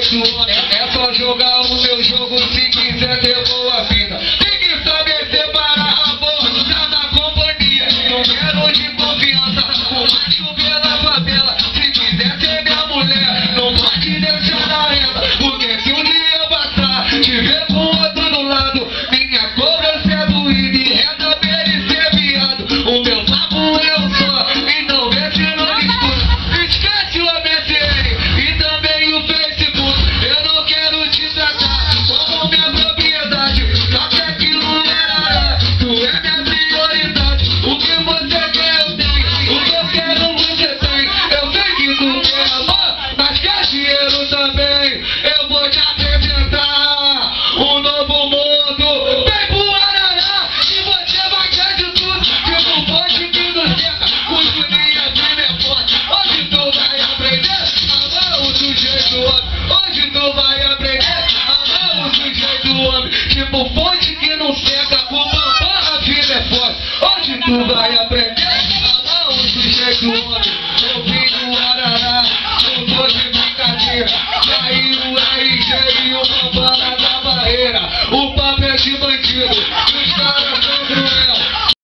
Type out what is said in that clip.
sujeito homem. É só jogar o meu jogo se quiser ter boa vida. Tem que saber separar a boa da companhia. Não quero de confiança com macho pela favela. Se quiser ser minha mulher, não pode deixar na renda. Porque se um dia passar, te ver com outro do lado, minha cobrança é doída e renda dele ser viado. O meu papo é um só, então vê se não disputa. Esquece o MSN e também o Facebook. Eu não quero te tratar como minha propriedade. Sabe aquilo era, tu é minha prioridade. O que você quer eu tenho, o que eu quero você tem. Eu sei que tu quer amor, mas quer dinheiro também. Eu vou te apresentar um novo mundo. Vem pro Arará e você vai ter de tudo. Tipo um poste que nos cerca, com juninha firme é forte. Hoje tu vai aprender a amar o sujeito homem. Hoje tu vai aprender a amar o sujeito homem. Tipo fonte que não seca, com bambam a firme é forte. Hoje tu vai aprender a amar o sujeito homem.